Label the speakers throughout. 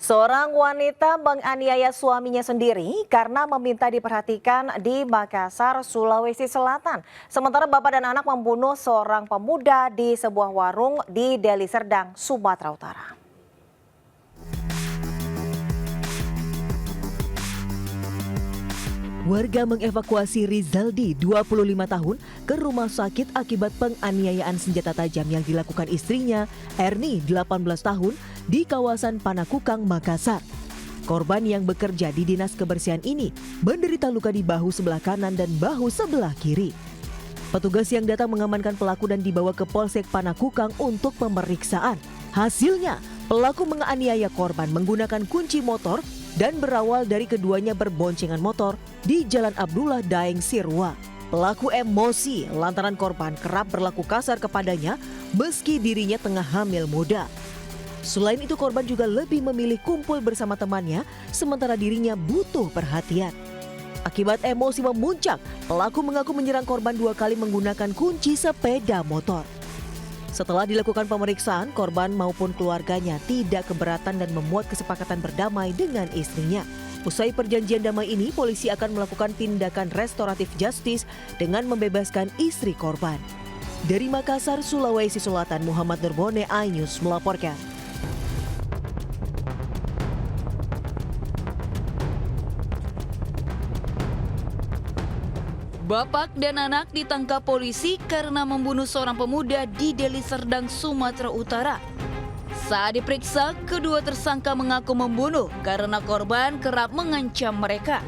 Speaker 1: Seorang wanita menganiaya suaminya sendiri karena meminta diperhatikan di Makassar, Sulawesi Selatan. Sementara bapak dan anak membunuh seorang pemuda di sebuah warung di Deli Serdang, Sumatera Utara.
Speaker 2: Warga mengevakuasi Rizaldi, 25 tahun, ke rumah sakit akibat penganiayaan senjata tajam yang dilakukan istrinya, Erni, 18 tahun, di kawasan Panakukang, Makassar. Korban yang bekerja di Dinas Kebersihan ini menderita luka di bahu sebelah kanan dan bahu sebelah kiri. Petugas yang datang mengamankan pelaku dan dibawa ke Polsek Panakukang untuk pemeriksaan. Hasilnya, pelaku menganiaya korban menggunakan kunci motor dan berawal dari keduanya berboncengan motor di Jalan Abdullah Daeng Sirwa. Pelaku emosi lantaran korban kerap berlaku kasar kepadanya meski dirinya tengah hamil muda. Selain itu korban juga lebih memilih kumpul bersama temannya sementara dirinya butuh perhatian. Akibat emosi memuncak, pelaku mengaku menyerang korban 2 kali menggunakan kunci sepeda motor. Setelah dilakukan pemeriksaan, korban maupun keluarganya tidak keberatan dan membuat kesepakatan berdamai dengan istrinya. Usai perjanjian damai ini, polisi akan melakukan tindakan restoratif justice dengan membebaskan istri korban. Dari Makassar, Sulawesi Selatan, Muhammad Nurbone, iNews melaporkan.
Speaker 3: Bapak dan anak ditangkap polisi karena membunuh seorang pemuda di Deli Serdang, Sumatera Utara. Saat diperiksa, kedua tersangka mengaku membunuh karena korban kerap mengancam mereka.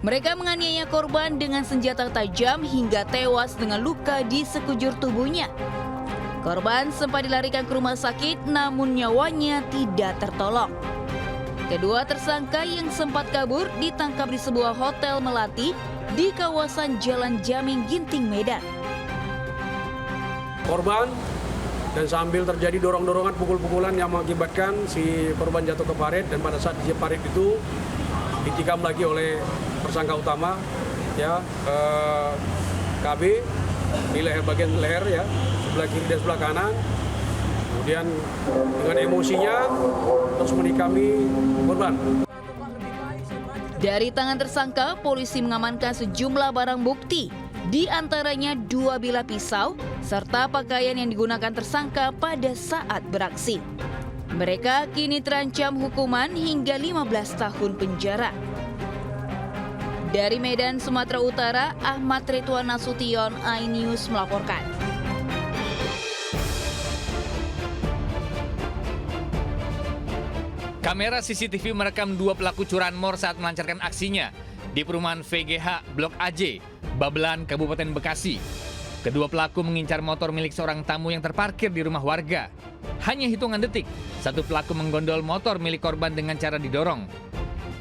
Speaker 3: Mereka menganiaya korban dengan senjata tajam hingga tewas dengan luka di sekujur tubuhnya. Korban sempat dilarikan ke rumah sakit namun nyawanya tidak tertolong. Kedua tersangka yang sempat kabur ditangkap di sebuah hotel melati di kawasan Jalan Jaming, Ginting, Medan.
Speaker 4: Korban dan sambil terjadi dorong-dorongan pukul-pukulan yang mengakibatkan si korban jatuh ke parit, dan pada saat di parit itu ditikam lagi oleh tersangka utama ya, KB di leher, bagian leher ya, sebelah kiri dan sebelah kanan. Kemudian dengan emosinya terus menikami korban.
Speaker 3: Dari tangan tersangka, polisi mengamankan sejumlah barang bukti, di antaranya 2 bilah pisau, serta pakaian yang digunakan tersangka pada saat beraksi. Mereka kini terancam hukuman hingga 15 tahun penjara. Dari Medan, Sumatera Utara, Ahmad Ridwan Nasution, iNews melaporkan.
Speaker 5: Kamera CCTV merekam 2 pelaku curanmor saat melancarkan aksinya di perumahan VGH Blok AJ, Babelan, Kabupaten Bekasi. Kedua pelaku mengincar motor milik seorang tamu yang terparkir di rumah warga. Hanya hitungan detik, satu pelaku menggondol motor milik korban dengan cara didorong.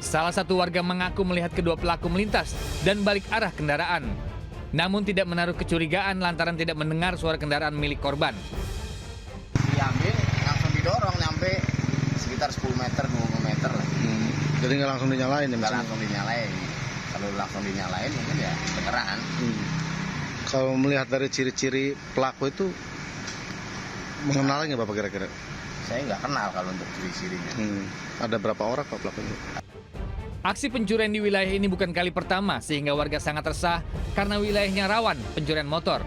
Speaker 5: Salah satu warga mengaku melihat kedua pelaku melintas dan balik arah kendaraan. Namun tidak menaruh kecurigaan lantaran tidak mendengar suara kendaraan milik korban.
Speaker 6: Diambil, langsung didorong nyampe sekitar 10 meter, 20 meter lah.
Speaker 7: Jadi nggak langsung dinyalain ya?
Speaker 6: Nggak langsung dinyalain. Kalau langsung dinyalain mungkin ya beneran.
Speaker 7: Kalau melihat dari ciri-ciri pelaku itu, mengenalnya Bapak kira-kira?
Speaker 6: Saya nggak kenal kalau untuk ciri-cirinya.
Speaker 7: Ada berapa orang Pak pelakunya?
Speaker 5: Aksi pencurian di wilayah ini bukan kali pertama sehingga warga sangat resah karena wilayahnya rawan pencurian motor.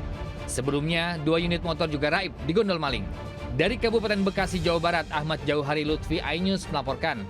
Speaker 5: Sebelumnya, 2 unit motor juga raib digondol maling. Dari Kabupaten Bekasi, Jawa Barat, Ahmad Jauhari Lutfi, iNews melaporkan.